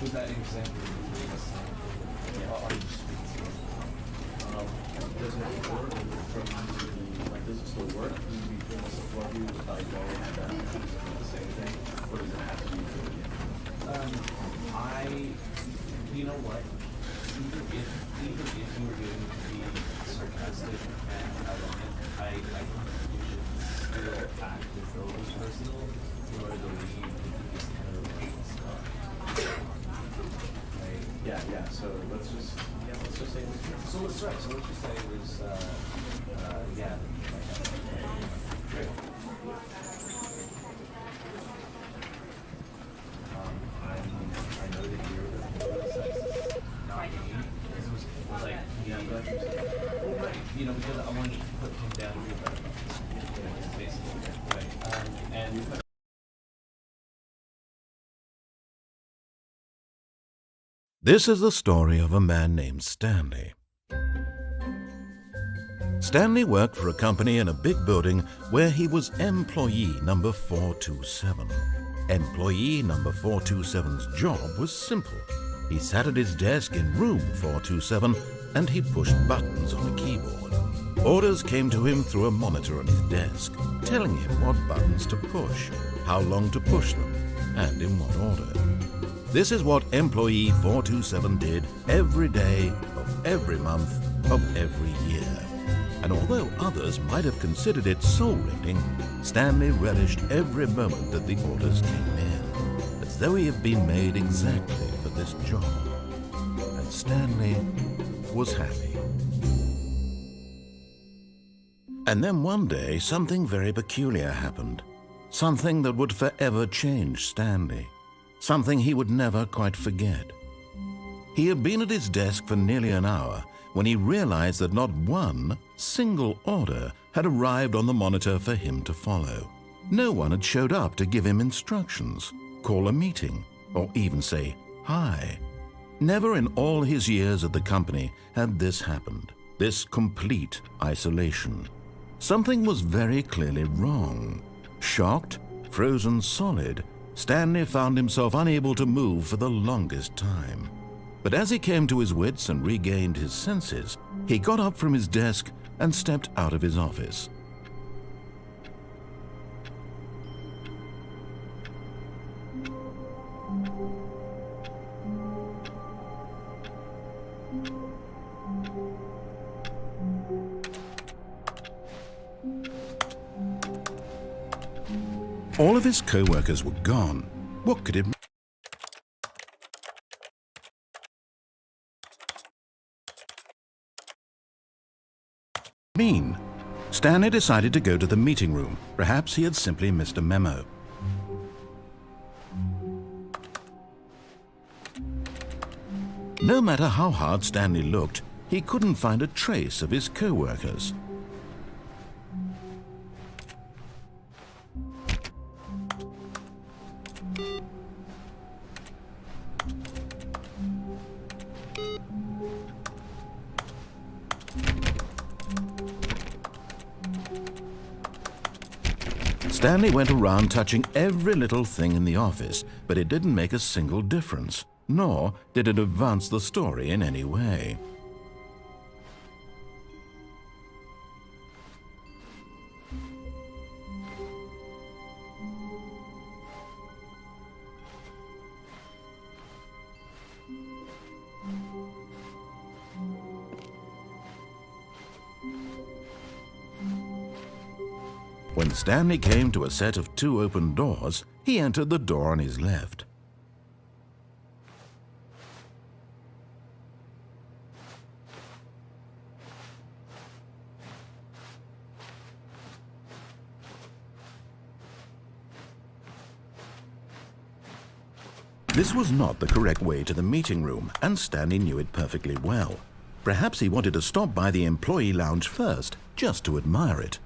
With that example you gave us, are you speaking? Does it work from like does it still work? Can you be doing this for you without going and the same thing? Or does it have to be good again? You know what? Even if you were going to be sarcastic and ironic, I think you should still act as though it was personal in order to leave this kind of stuff. Right? Yeah. So let's just say it was good. So let's just say it was yeah. Great. I know that you're the sexist, not me. It was like, yeah, I'm glad you said that. Well, right, because I wanted to put him down real better. Basically, right. And This is the story of a man named Stanley. Stanley worked for a company in a big building where he was employee number 427. Employee number 427's job was simple. He sat at his desk in room 427 and he pushed buttons on a keyboard. Orders came to him through a monitor on his desk, telling him what buttons to push, how long to push them, and in what order. This is what employee 427 did every day of every month of every year. And although others might have considered it soul-rending, Stanley relished every moment that the orders came in, as though he had been made exactly for this job. And Stanley was happy. And then one day, something very peculiar happened. Something that would forever change Stanley. Something he would never quite forget. He had been at his desk for nearly an hour when he realized that not one single order had arrived on the monitor for him to follow. No one had showed up to give him instructions, call a meeting, or even say hi. Never in all his years at the company had this happened, this complete isolation. Something was very clearly wrong. Shocked, frozen solid, Stanley found himself unable to move for the longest time. But as he came to his wits and regained his senses, he got up from his desk and stepped out of his office. All of his co-workers were gone. What could it mean? Stanley decided to go to the meeting room. Perhaps he had simply missed a memo. No matter how hard Stanley looked, he couldn't find a trace of his co-workers. Stanley went around touching every little thing in the office, but it didn't make a single difference, nor did it advance the story in any way. When Stanley came to a set of 2 open doors, he entered the door on his left. This was not the correct way to the meeting room, and Stanley knew it perfectly well. Perhaps he wanted to stop by the employee lounge first, just to admire it.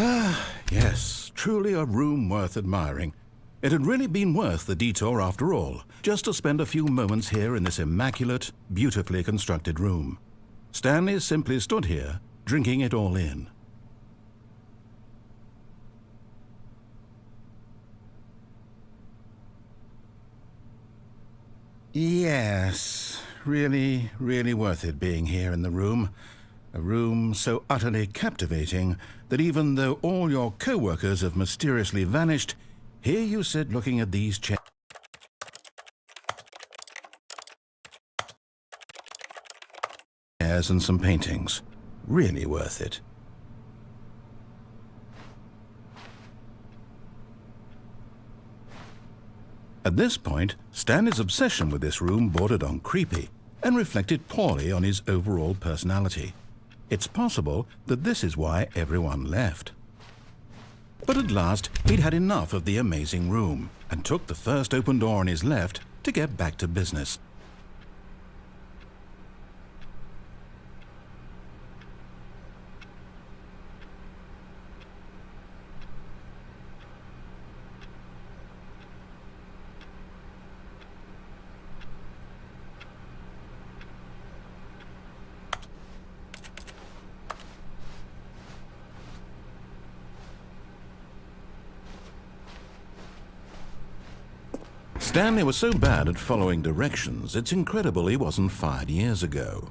Ah, yes, truly a room worth admiring. It had really been worth the detour after all, just to spend a few moments here in this immaculate, beautifully constructed room. Stanley simply stood here, drinking it all in. Yes, really, really worth it being here in the room. A room so utterly captivating that even though all your co-workers have mysteriously vanished, here you sit looking at these chairs and some paintings. Really worth it. At this point, Stanley's obsession with this room bordered on creepy and reflected poorly on his overall personality. It's possible that this is why everyone left. But at last, he'd had enough of the amazing room and took the first open door on his left to get back to business. Stanley was so bad at following directions, it's incredible he wasn't fired years ago.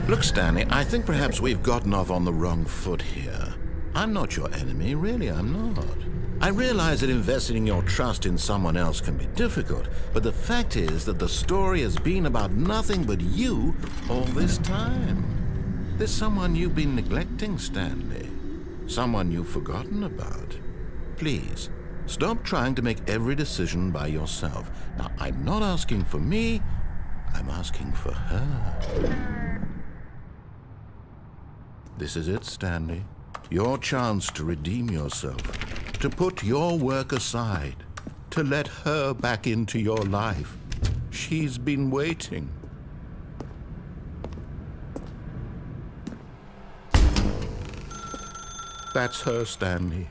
Look, Stanley, I think perhaps we've gotten off on the wrong foot here. I'm not your enemy, really, I'm not. I realize that investing your trust in someone else can be difficult, but the fact is that the story has been about nothing but you all this time. There's someone you've been neglecting, Stanley. Someone you've forgotten about. Please, stop trying to make every decision by yourself. Now, I'm not asking for me, I'm asking for her. This is it, Stanley. Your chance to redeem yourself, to put your work aside, to let her back into your life. She's been waiting. That's her, Stanley.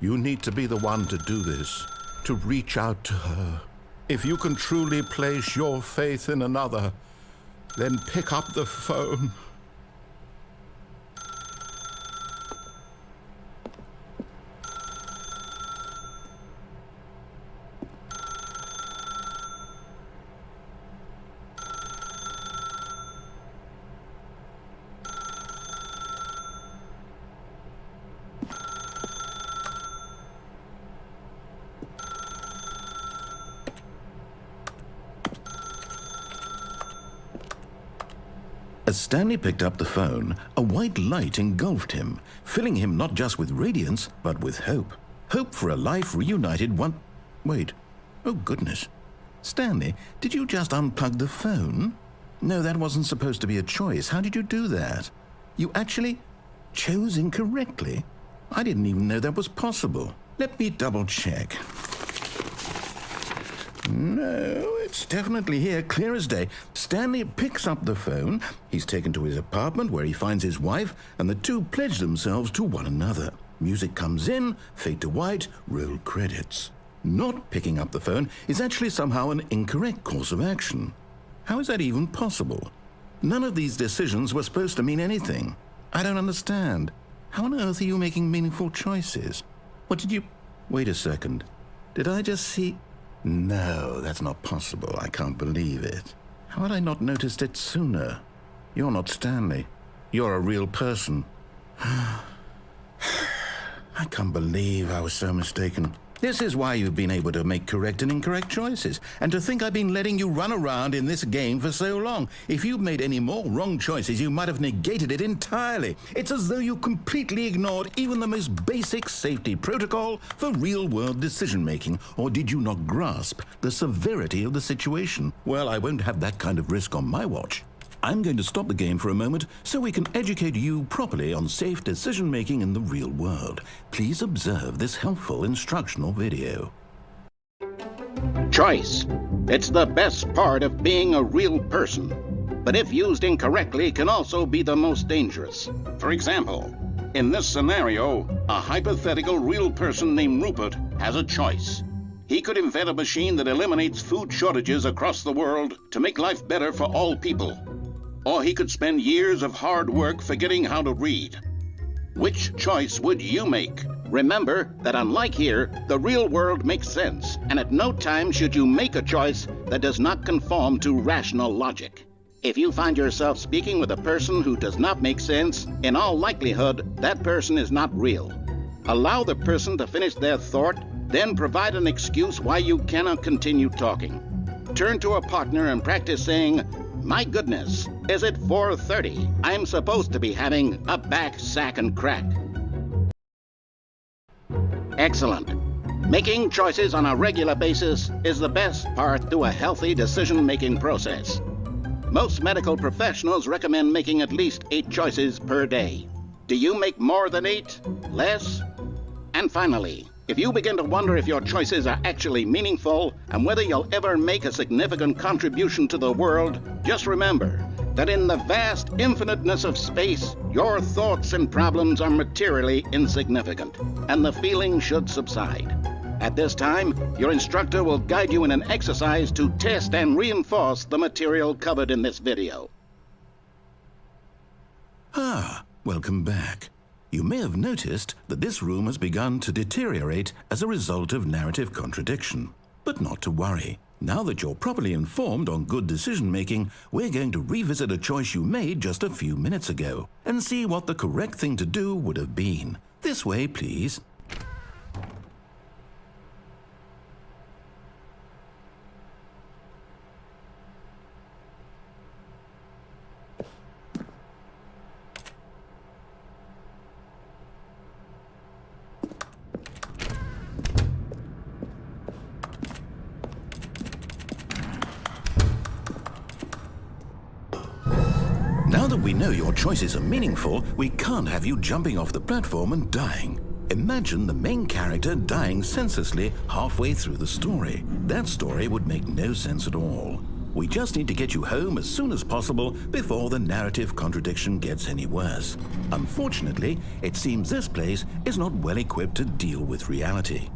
You need to be the one to do this, to reach out to her. If you can truly place your faith in another, then pick up the phone. As Stanley picked up the phone, a white light engulfed him, filling him not just with radiance, but with hope. Hope for a life reunited one... Wait. Oh, goodness. Stanley, did you just unplug the phone? No, that wasn't supposed to be a choice. How did you do that? You actually chose incorrectly? I didn't even know that was possible. Let me double-check. No, it's definitely here, clear as day. Stanley picks up the phone. He's taken to his apartment where he finds his wife, and the two pledge themselves to one another. Music comes in, fade to white, roll credits. Not picking up the phone is actually somehow an incorrect course of action. How is that even possible? None of these decisions were supposed to mean anything. I don't understand. How on earth are you making meaningful choices? What did you... Wait a second. Did I just see... No, that's not possible. I can't believe it. How had I not noticed it sooner? You're not Stanley. You're a real person. I can't believe I was so mistaken. This is why you've been able to make correct and incorrect choices. And to think I've been letting you run around in this game for so long. If you'd made any more wrong choices, you might have negated it entirely. It's as though you completely ignored even the most basic safety protocol for real-world decision-making. Or did you not grasp the severity of the situation? Well, I won't have that kind of risk on my watch. I'm going to stop the game for a moment so we can educate you properly on safe decision-making in the real world. Please observe this helpful instructional video. Choice. It's the best part of being a real person, but if used incorrectly can also be the most dangerous. For example, in this scenario, a hypothetical real person named Rupert has a choice. He could invent a machine that eliminates food shortages across the world to make life better for all people. Or he could spend years of hard work forgetting how to read. Which choice would you make? Remember that unlike here, the real world makes sense, and at no time should you make a choice that does not conform to rational logic. If you find yourself speaking with a person who does not make sense, in all likelihood, that person is not real. Allow the person to finish their thought, then provide an excuse why you cannot continue talking. Turn to a partner and practice saying, "My goodness, is it 4:30? I'm supposed to be having a back, sack, and crack." Excellent. Making choices on a regular basis is the best part to a healthy decision-making process. Most medical professionals recommend making at least 8 choices per day. Do you make more than 8? Less? And finally, if you begin to wonder if your choices are actually meaningful and whether you'll ever make a significant contribution to the world, just remember that in the vast infiniteness of space, your thoughts and problems are materially insignificant, and the feeling should subside. At this time, your instructor will guide you in an exercise to test and reinforce the material covered in this video. Welcome back. You may have noticed that this room has begun to deteriorate as a result of narrative contradiction. But not to worry. Now that you're properly informed on good decision-making, we're going to revisit a choice you made just a few minutes ago and see what the correct thing to do would have been. This way, please. Now that we know your choices are meaningful, we can't have you jumping off the platform and dying. Imagine the main character dying senselessly halfway through the story. That story would make no sense at all. We just need to get you home as soon as possible before the narrative contradiction gets any worse. Unfortunately, it seems this place is not well equipped to deal with reality.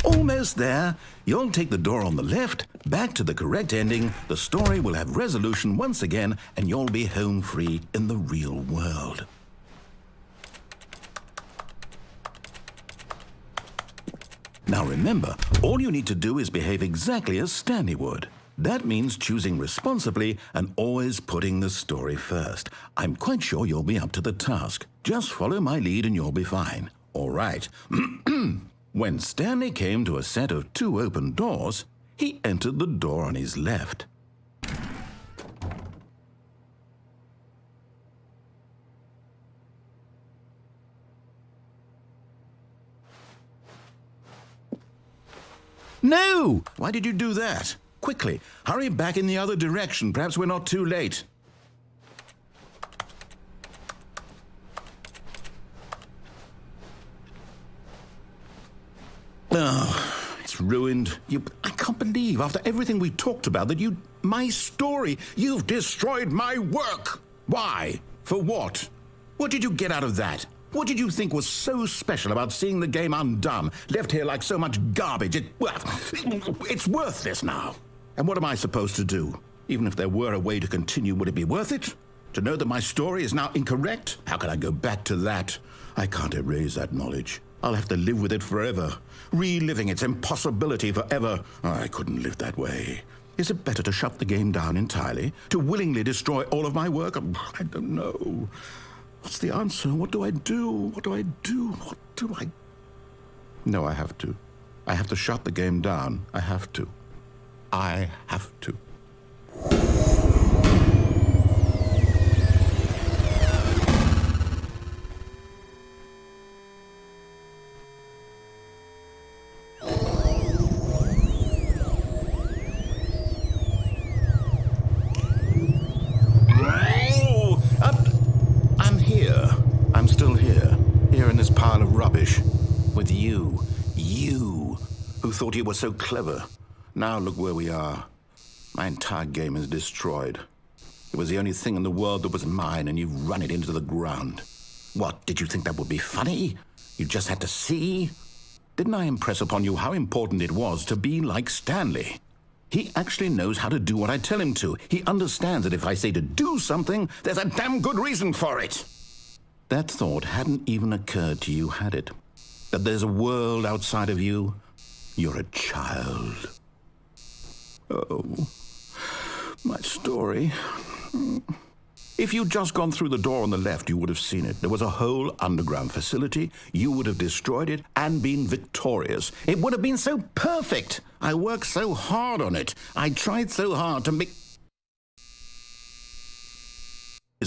Almost there. You'll take the door on the left, back to the correct ending, the story will have resolution once again, and you'll be home free in the real world. Now remember, all you need to do is behave exactly as Stanley would. That means choosing responsibly and always putting the story first. I'm quite sure you'll be up to the task. Just follow my lead and you'll be fine. All right. When Stanley came to a set of 2 open doors, he entered the door on his left. No! Why did you do that? Quickly, hurry back in the other direction. Perhaps we're not too late. Oh, it's ruined. I can't believe, after everything we talked about, that my story, you've destroyed my work. Why? For what? What did you get out of that? What did you think was so special about seeing the game undone, left here like so much garbage? It's worthless now. And what am I supposed to do? Even if there were a way to continue, would it be worth it? To know that my story is now incorrect? How can I go back to that? I can't erase that knowledge. I'll have to live with it forever, reliving its impossibility forever. I couldn't live that way. Is it better to shut the game down entirely? To willingly destroy all of my work? I don't know. What's the answer? What do I do? What do I do? What do I... No, I have to. I have to shut the game down. I have to. I have to. I'm here. I'm still here. Here in this pile of rubbish. With you. You. Who thought you were so clever. Now look where we are. My entire game is destroyed. It was the only thing in the world that was mine, and you've run it into the ground. What, did you think that would be funny? You just had to see? Didn't I impress upon you how important it was to be like Stanley? He actually knows how to do what I tell him to. He understands that if I say to do something, there's a damn good reason for it. That thought hadn't even occurred to you, had it? That there's a world outside of you? You're a child. Oh, my story. If you'd just gone through the door on the left, you would have seen it. There was a whole underground facility. You would have destroyed it and been victorious. It would have been so perfect. I worked so hard on it. I tried so hard to make...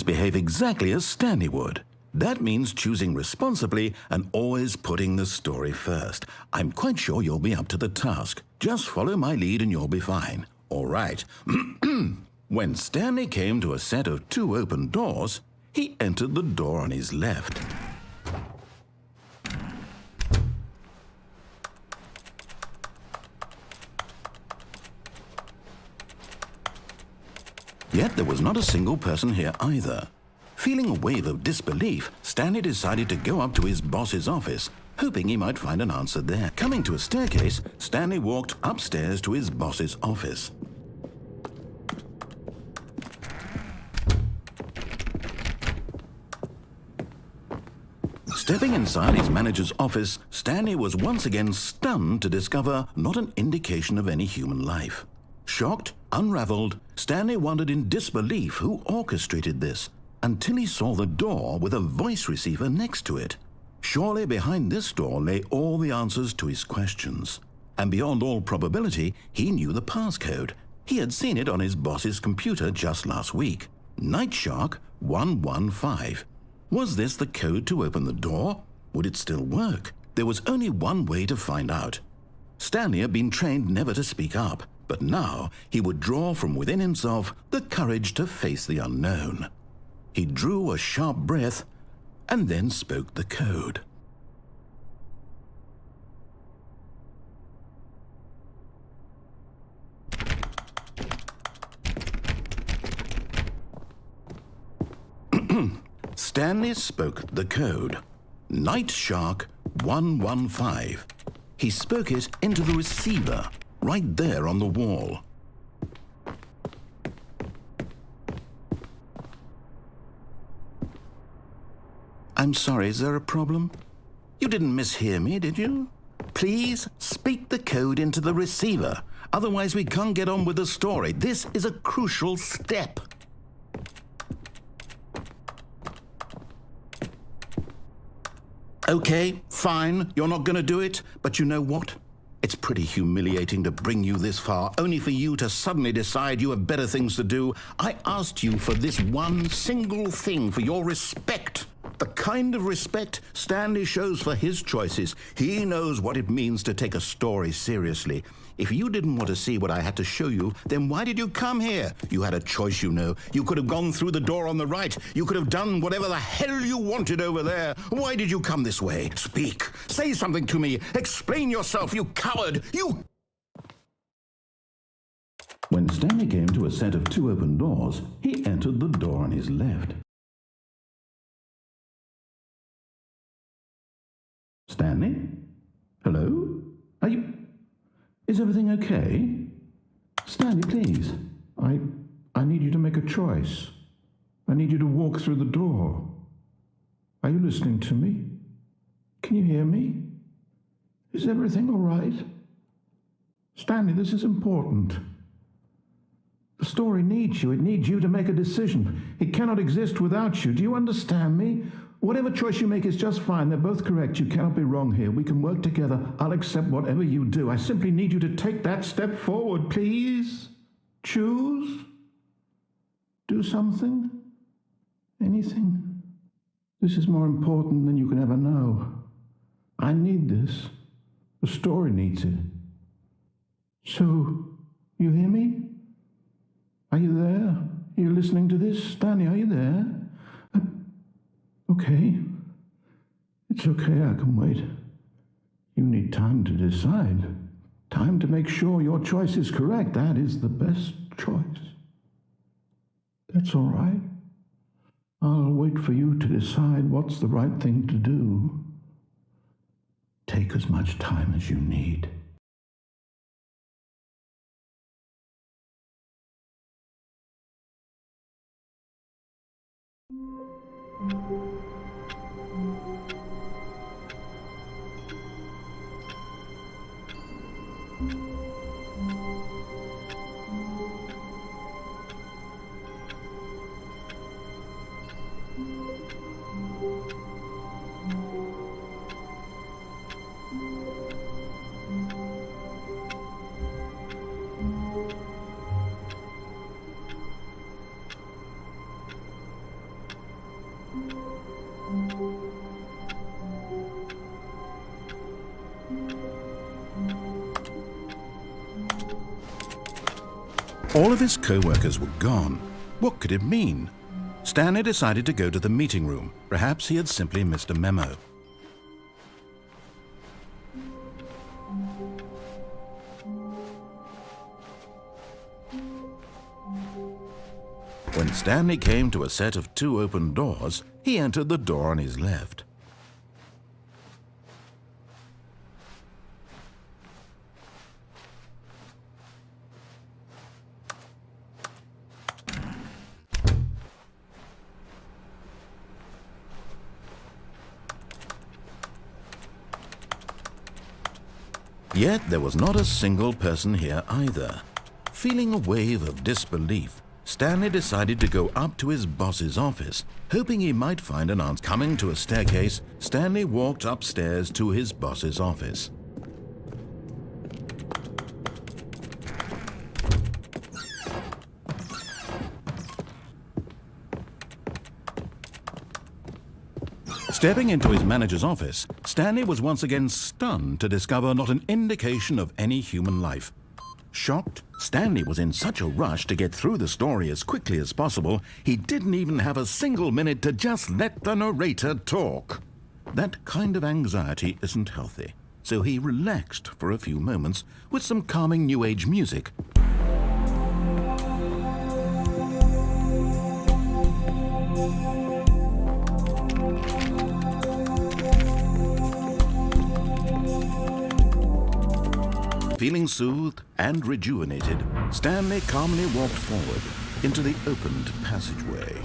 behave exactly as Stanley would. That means choosing responsibly and always putting the story first. I'm quite sure you'll be up to the task. Just follow my lead and you'll be fine. All right. When Stanley came to a set of 2 open doors, he entered the door on his left. Yet there was not a single person here either. Feeling a wave of disbelief, Stanley decided to go up to his boss's office, hoping he might find an answer there. Coming to a staircase, Stanley walked upstairs to his boss's office. Stepping inside his manager's office, Stanley was once again stunned to discover not an indication of any human life. Shocked, unraveled, Stanley wondered in disbelief who orchestrated this, until he saw the door with a voice receiver next to it. Surely behind this door lay all the answers to his questions. And beyond all probability, he knew the passcode. He had seen it on his boss's computer just last week. Night Shark 115. Was this the code to open the door? Would it still work? There was only one way to find out. Stanley had been trained never to speak up, but now he would draw from within himself the courage to face the unknown. He drew a sharp breath and then spoke the code. Stanley spoke the code. Night Shark 115. He spoke it into the receiver, right there on the wall. I'm sorry, is there a problem? You didn't mishear me, did you? Please speak the code into the receiver. Otherwise, we can't get on with the story. This is a crucial step. Okay, fine, you're not going to do it, but you know what? It's pretty humiliating to bring you this far, only for you to suddenly decide you have better things to do. I asked you for this one single thing, for your respect. The kind of respect Stanley shows for his choices. He knows what it means to take a story seriously. If you didn't want to see what I had to show you, then why did you come here? You had a choice, you know. You could have gone through the door on the right. You could have done whatever the hell you wanted over there. Why did you come this way? Speak. Say something to me. Explain yourself, you coward. You... When Stanley came to a set of 2 open doors, he entered the door on his left. Stanley? Hello? Are you... Is everything okay? Stanley, please. I need you to make a choice. I need you to walk through the door. Are you listening to me? Can you hear me? Is everything all right? Stanley, this is important. The story needs you. It needs you to make a decision. It cannot exist without you. Do you understand me? Whatever choice you make is just fine. They're both correct. You cannot be wrong here. We can work together. I'll accept whatever you do. I simply need you to take that step forward, please. Choose. Do something. Anything. This is more important than you can ever know. I need this. The story needs it. So, you hear me? Are you there? Are you listening to this? Stanley, are you there? Okay. It's okay, I can wait. You need time to decide. Time to make sure your choice is correct. That is the best choice. That's all right. I'll wait for you to decide what's the right thing to do. Take as much time as you need. All of his co-workers were gone. What could it mean? Stanley decided to go to the meeting room. Perhaps he had simply missed a memo. When Stanley came to a set of 2 open doors, he entered the door on his left. Yet there was not a single person here either. Feeling a wave of disbelief, Stanley decided to go up to his boss's office, hoping he might find an answer. Coming to a staircase, Stanley walked upstairs to his boss's office. Stepping into his manager's office, Stanley was once again stunned to discover not an indication of any human life. Shocked, Stanley was in such a rush to get through the story as quickly as possible, he didn't even have a single minute to just let the narrator talk. That kind of anxiety isn't healthy, so he relaxed for a few moments with some calming New Age music. Feeling soothed and rejuvenated, Stanley calmly walked forward into the opened passageway.